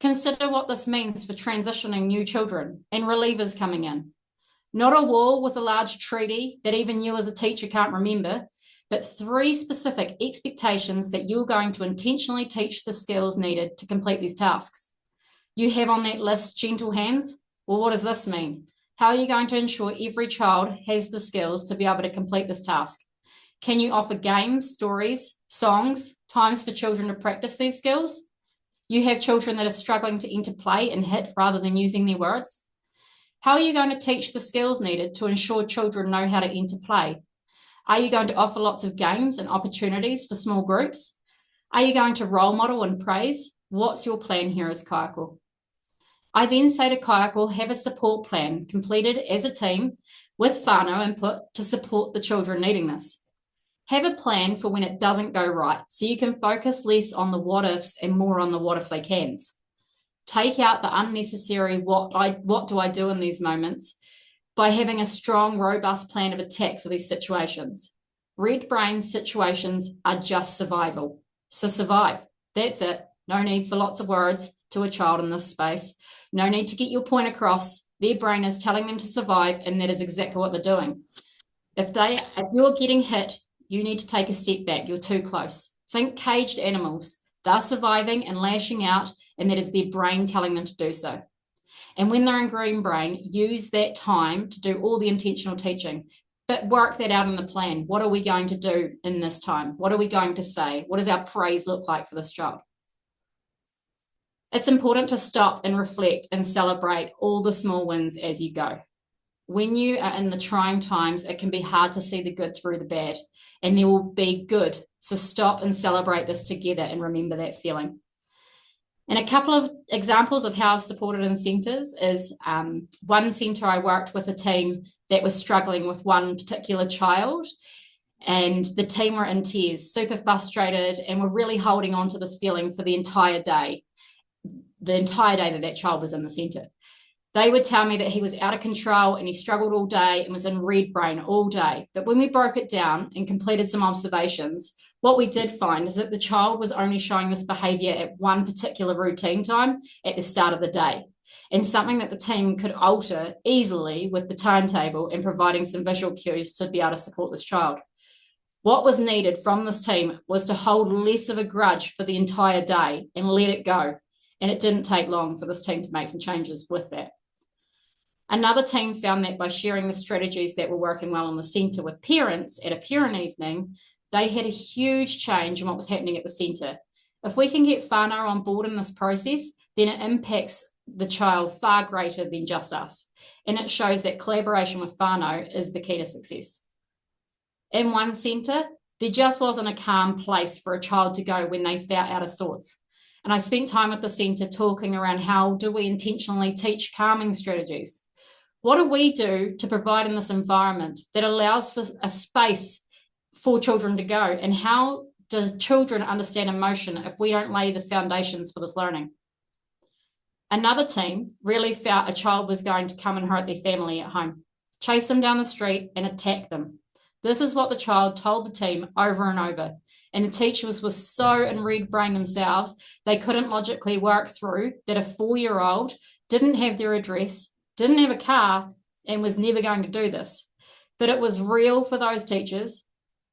Consider what this means for transitioning new children and relievers coming in. Not a wall with a large treaty that even you as a teacher can't remember, but 3 specific expectations that you're going to intentionally teach the skills needed to complete these tasks. You have on that list gentle hands. Well, what does this mean? How are you going to ensure every child has the skills to be able to complete this task? Can you offer games, stories, songs, times for children to practice these skills? You have children that are struggling to enter play and hit rather than using their words. How are you going to teach the skills needed to ensure children know how to enter play? Are you going to offer lots of games and opportunities for small groups? Are you going to role model and praise? What's your plan here as kaiako? I then say to kaiako, have a support plan completed as a team with whānau input to support the children needing this. Have a plan for when it doesn't go right so you can focus less on the what ifs and more on the what if they cans. Take out the unnecessary what do I do in these moments by having a strong, robust plan of attack for these situations. Red brain situations are just survival. So survive. That's it. No need for lots of words to a child in this space. No need to get your point across. Their brain is telling them to survive, and that is exactly what they're doing. If you're getting hit, you need to take a step back. You're too close. Think caged animals. They're surviving and lashing out, and that is their brain telling them to do so. And when they're in green brain, use that time to do all the intentional teaching, but work that out in the plan. What are we going to do in this time? What are we going to say? What does our praise look like for this child? It's important to stop and reflect and celebrate all the small wins as you go. When you are in the trying times, it can be hard to see the good through the bad, and there will be good. So stop and celebrate this together and remember that feeling. And a couple of examples of how I've supported in centres is one centre I worked with a team that was struggling with one particular child, and the team were in tears, super frustrated, and were really holding on to this feeling for the entire day that that child was in the centre. They would tell me that he was out of control and he struggled all day and was in red brain all day. But when we broke it down and completed some observations, what we did find is that the child was only showing this behaviour at one particular routine time at the start of the day, and something that the team could alter easily with the timetable and providing some visual cues to be able to support this child. What was needed from this team was to hold less of a grudge for the entire day and let it go. And it didn't take long for this team to make some changes with that. Another team found that by sharing the strategies that were working well in the centre with parents at a parent evening, they had a huge change in what was happening at the centre. If we can get whānau on board in this process, then it impacts the child far greater than just us. And it shows that collaboration with whānau is the key to success. In one centre, there just wasn't a calm place for a child to go when they felt out of sorts. And I spent time with the centre talking around how do we intentionally teach calming strategies? What do we do to provide in this environment that allows for a space for children to go? And how does children understand emotion if we don't lay the foundations for this learning? Another team really felt a child was going to come and hurt their family at home, chase them down the street and attack them. This is what the child told the team over and over. And the teachers were so in red brain themselves, they couldn't logically work through that a 4-year-old didn't have their address, didn't have a car, and was never going to do this. But it was real for those teachers.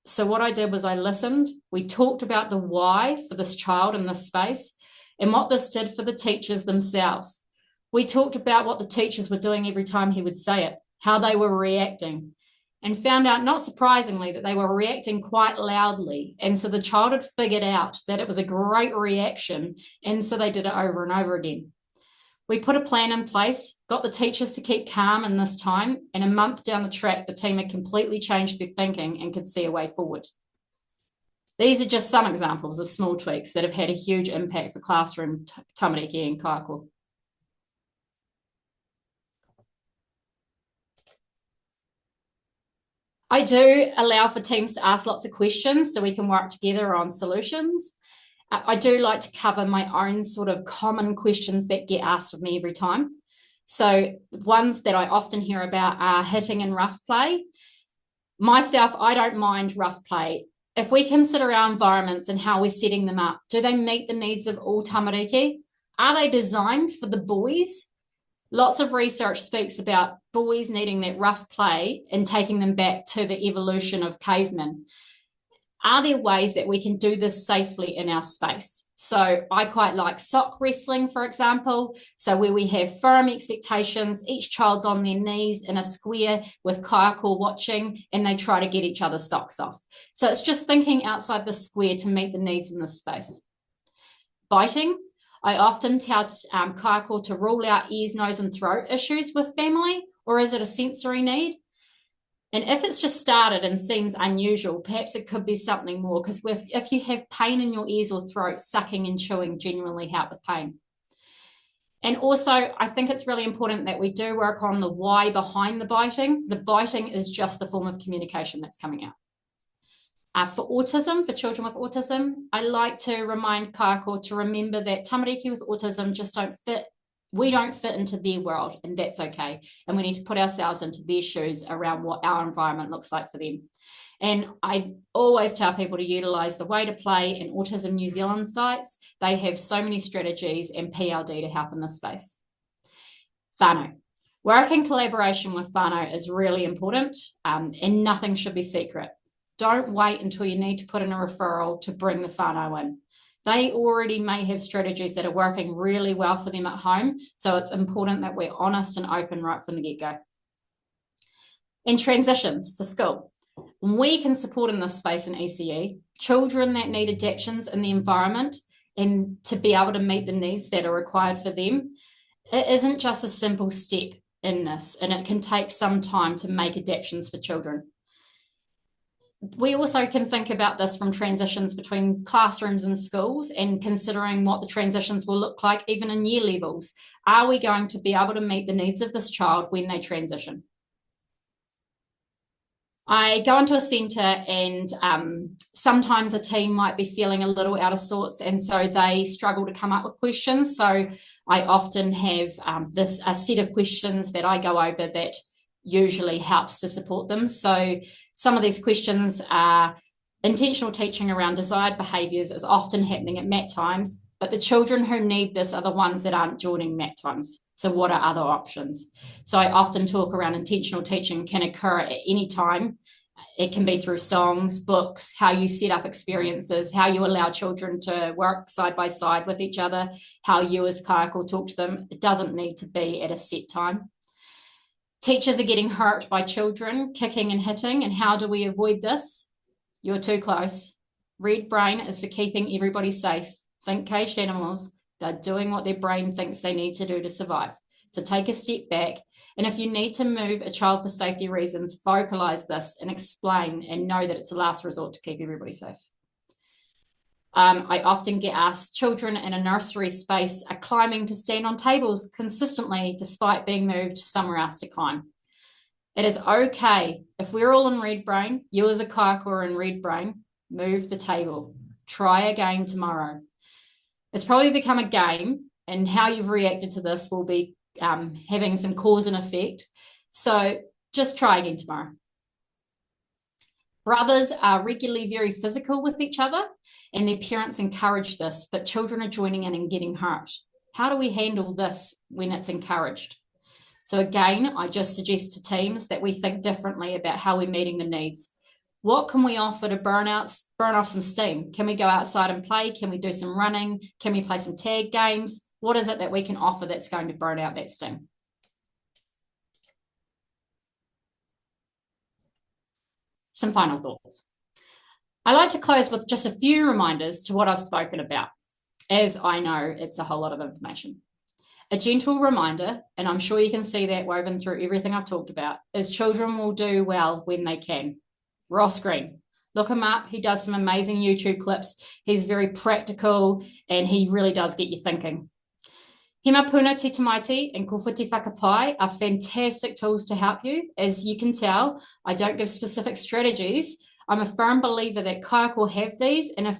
So what I did was I listened. We talked about the why for this child in this space and what this did for the teachers themselves. We talked about what the teachers were doing every time he would say it, how they were reacting, and found out, not surprisingly, that they were reacting quite loudly. And so the child had figured out that it was a great reaction, and so they did it over and over again. We put a plan in place, got the teachers to keep calm in this time, and a month down the track, the team had completely changed their thinking and could see a way forward. These are just some examples of small tweaks that have had a huge impact for classroom tamariki and kaiako. I do allow for teams to ask lots of questions so we can work together on solutions. I do like to cover my own sort of common questions that get asked of me every time. So ones that I often hear about are hitting and rough play. Myself, I don't mind rough play. If we consider our environments and how we're setting them up, do they meet the needs of all tamariki? Are they designed for the boys? Lots of research speaks about boys needing that rough play and taking them back to the evolution of cavemen. Are there ways that we can do this safely in our space? So I quite like sock wrestling, for example. So where we have firm expectations, each child's on their knees in a square with kaiako watching, and they try to get each other's socks off. So it's just thinking outside the square to meet the needs in this space. Biting. I often tell kaiako to rule out ears, nose, and throat issues with family, or is it a sensory need? And if it's just started and seems unusual, perhaps it could be something more, because if you have pain in your ears or throat, sucking and chewing generally help with pain. And also, I think it's really important that we do work on the why behind the biting. The biting is just the form of communication that's coming out. For autism, for children with autism, I like to remind kaiako to remember that tamariki with autism just don't fit. We don't fit into their world, and that's okay. And we need to put ourselves into their shoes around what our environment looks like for them. And I always tell people to utilise the Way to Play and Autism New Zealand sites. They have so many strategies and PLD to help in this space. Whānau. Work in collaboration with whānau is really important, and nothing should be secret. Don't wait until you need to put in a referral to bring the whānau in. They already may have strategies that are working really well for them at home, so it's important that we're honest and open right from the get-go. And transitions to school. We can support in this space in ECE children that need adaptations in the environment and to be able to meet the needs that are required for them. It isn't just a simple step in this, and it can take some time to make adaptations for children. We also can think about this from transitions between classrooms and schools and considering what the transitions will look like even in year levels. Are we going to be able to meet the needs of this child when they transition? I go into a centre and sometimes a team might be feeling a little out of sorts, and so they struggle to come up with questions. So I often have a set of questions that I go over that usually helps to support them. So some of these questions are intentional teaching around desired behaviours is often happening at mat times, but the children who need this are the ones that aren't joining mat times. So what are other options? So I often talk around intentional teaching can occur at any time. It can be through songs, books, how you set up experiences, how you allow children to work side by side with each other, how you as kaiako talk to them. It doesn't need to be at a set time. Teachers are getting hurt by children kicking and hitting, and how do we avoid this? You're too close. Red brain is for keeping everybody safe. Think caged animals. They're doing what their brain thinks they need to do to survive. So take a step back. And if you need to move a child for safety reasons, vocalize this and explain and know that it's the last resort to keep everybody safe. I often get asked, children in a nursery space are climbing to stand on tables consistently despite being moved somewhere else to climb. It is okay if we're all in red brain, you as a kaiako are in red brain, move the table. Try again tomorrow. It's probably become a game, and how you've reacted to this will be having some cause and effect. So just try again tomorrow. Brothers are regularly very physical with each other, and their parents encourage this, but children are joining in and getting hurt. How do we handle this when it's encouraged? So again, I just suggest to teams that we think differently about how we're meeting the needs. What can we offer to burn off some steam? Can we go outside and play? Can we do some running? Can we play some tag games? What is it that we can offer that's going to burn out that steam? Some final thoughts. I like to close with just a few reminders to what I've spoken about, as I know it's a whole lot of information. A gentle reminder, and I'm sure you can see that woven through everything I've talked about, is children will do well when they can. Ross Green, look him up. He does some amazing YouTube clips. He's very practical and he really does get you thinking. Himapuna Te Tamaiti and Kowhiti Whakapai are fantastic tools to help you. As you can tell, I don't give specific strategies. I'm a firm believer that kaiako have these, and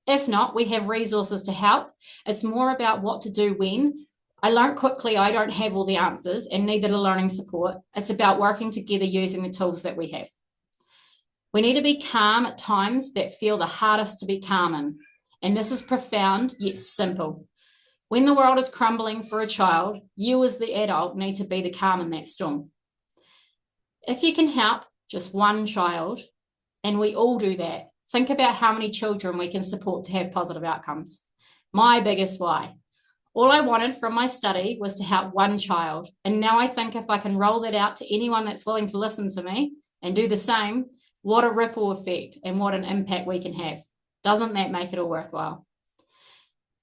if not, we have resources to help. It's more about what to do when. I learned quickly I don't have all the answers and neither do learning support. It's about working together using the tools that we have. We need to be calm at times that feel the hardest to be calm in. And this is profound yet simple. When the world is crumbling for a child, you as the adult need to be the calm in that storm. If you can help just one child, and we all do that, think about how many children we can support to have positive outcomes. My biggest why. All I wanted from my study was to help one child. And now I think if I can roll that out to anyone that's willing to listen to me and do the same, what a ripple effect and what an impact we can have. Doesn't that make it all worthwhile?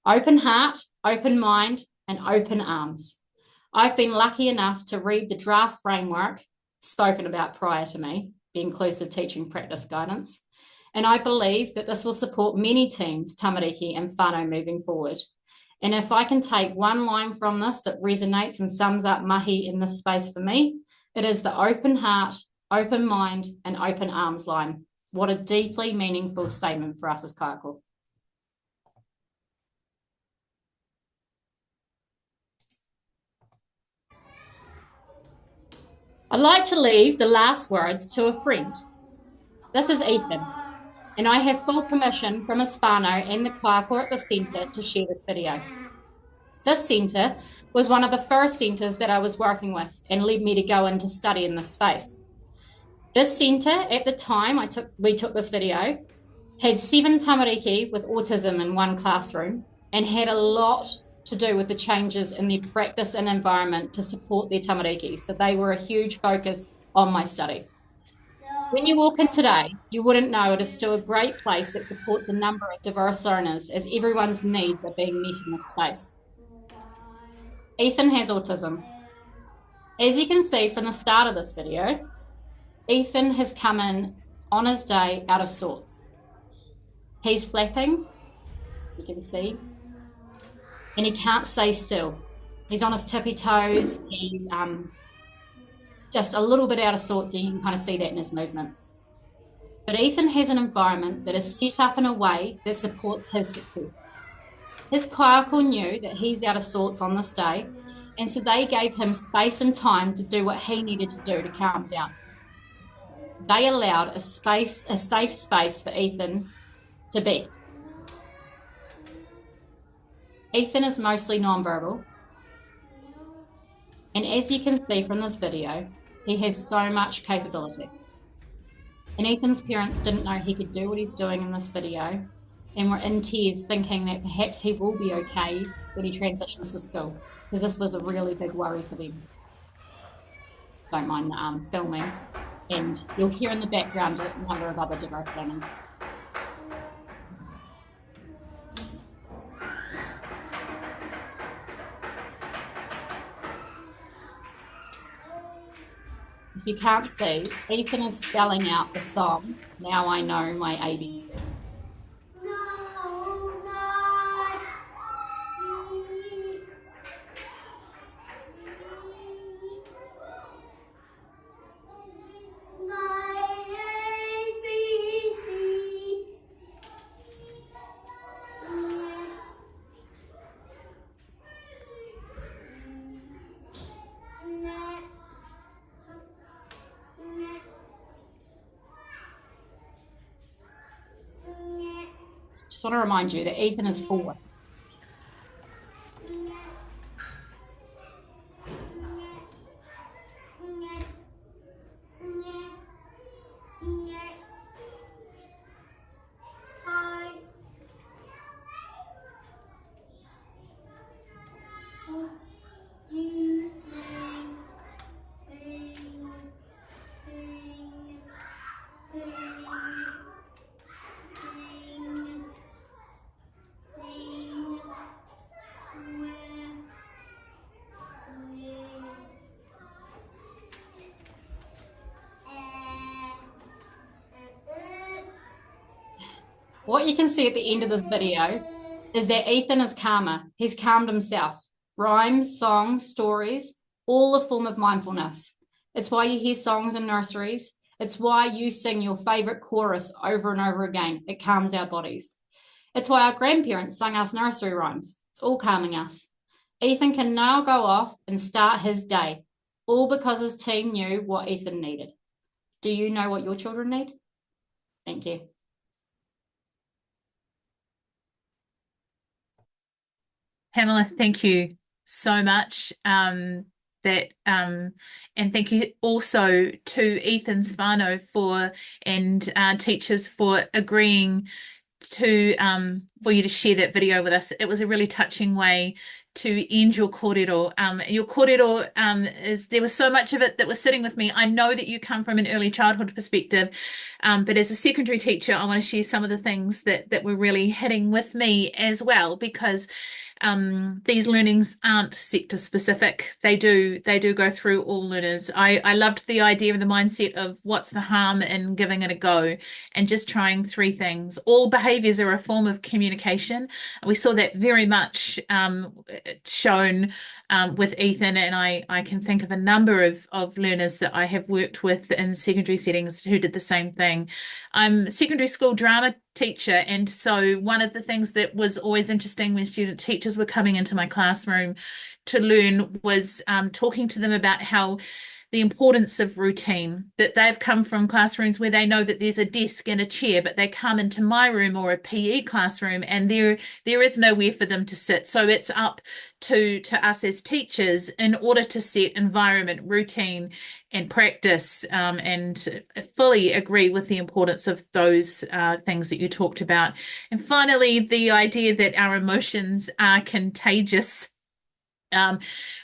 Open heart, open mind, and open arms. I've been lucky enough to read the draft framework spoken about prior to me, the inclusive teaching practice guidance, and I believe that this will support many teams, tamariki and whānau moving forward. And if I can take one line from this that resonates and sums up mahi in this space for me, it is the open heart, open mind, and open arms line. What a deeply meaningful statement for us as kaiako. I'd like to leave the last words to a friend. This is Ethan, and I have full permission from his whānau and the kaiako at the centre to share this video. This centre was one of the first centres that I was working with and led me to go into study in this space. This centre, at the time we took this video, had 7 tamariki with autism in one classroom and had a lot to do with the changes in their practice and environment to support their tamariki. So they were a huge focus on my study. When you walk in today, you wouldn't know it is still a great place that supports a number of diverse learners as everyone's needs are being met in this space. Ethan has autism. As you can see from the start of this video, Ethan has come in on his day out of sorts. He's flapping, you can see, and he can't stay still. He's on his tippy toes, he's just a little bit out of sorts, and you can kind of see that in his movements. But Ethan has an environment that is set up in a way that supports his success. His kaiako knew that he's out of sorts on this day, and so they gave him space and time to do what he needed to do to calm down. They allowed a safe space for Ethan to be. Ethan is mostly nonverbal, and as you can see from this video, he has so much capability. And Ethan's parents didn't know he could do what he's doing in this video and were in tears thinking that perhaps he will be okay when he transitions to school, because this was a really big worry for them. Don't mind the filming. And you'll hear in the background a number of other diverse learners. If you can't see, Ethan is spelling out the song, Now I Know My ABC. Just want to remind you that Ethan is 4. What you can see at the end of this video is that Ethan is calmer. He's calmed himself. Rhymes, songs, stories, all a form of mindfulness. It's why you hear songs in nurseries. It's why you sing your favorite chorus over and over again. It calms our bodies. It's why our grandparents sung us nursery rhymes. It's all calming us. Ethan can now go off and start his day, all because his team knew what Ethan needed. Do you know what your children need? Thank you. Pamela, thank you so much. And thank you also to Ethan's whānau and teachers for agreeing to for you to share that video with us. It was a really touching way to end your kōrero. Your kōrero is, there was so much of it that was sitting with me. I know that you come from an early childhood perspective, but as a secondary teacher, I want to share some of the things that were really hitting with me as well, because these learnings aren't sector specific. They do go through all learners. I loved the idea of the mindset of what's the harm in giving it a go and just trying 3 things. All behaviors are a form of communication. We saw that very much shown with Ethan, and I can think of a number of learners that I have worked with in secondary settings who did the same thing. I'm a secondary school drama teacher, and so one of the things that was always interesting when student teachers were coming into my classroom to learn was talking to them about how the importance of routine, that they've come from classrooms where they know that there's a desk and a chair, but they come into my room or a PE classroom and there is nowhere for them to sit. So it's up to us as teachers in order to set environment, routine, and practice, and fully agree with the importance of those things that you talked about. And finally, the idea that our emotions are contagious.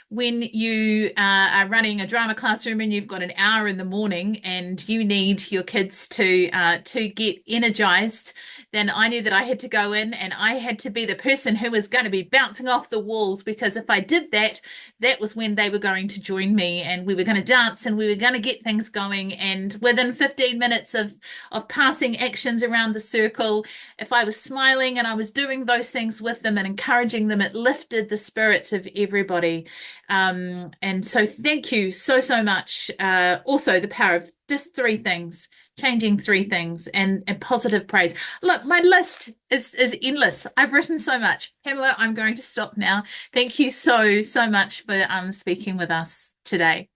When you are running a drama classroom and you've got an hour in the morning and you need your kids to get energized, then I knew that I had to go in and I had to be the person who was going to be bouncing off the walls, because if I did that, that was when they were going to join me and we were going to dance and we were going to get things going. And within 15 minutes of passing actions around the circle, if I was smiling and I was doing those things with them and encouraging them, it lifted the spirits of everyone everybody. And so thank you so much. Also, the power of just three things, changing three things, and positive praise. Look, my list is endless. I've written so much. Pamela, I'm going to stop now. Thank you so much for speaking with us today.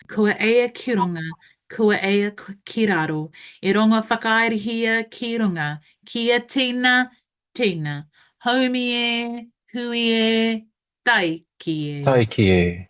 Kua ea ki runga, kua ea ki raro, I rongo whakairihia ki runga, kia tina, tina, haumi e, hui e, tai ki e. Tai ki e.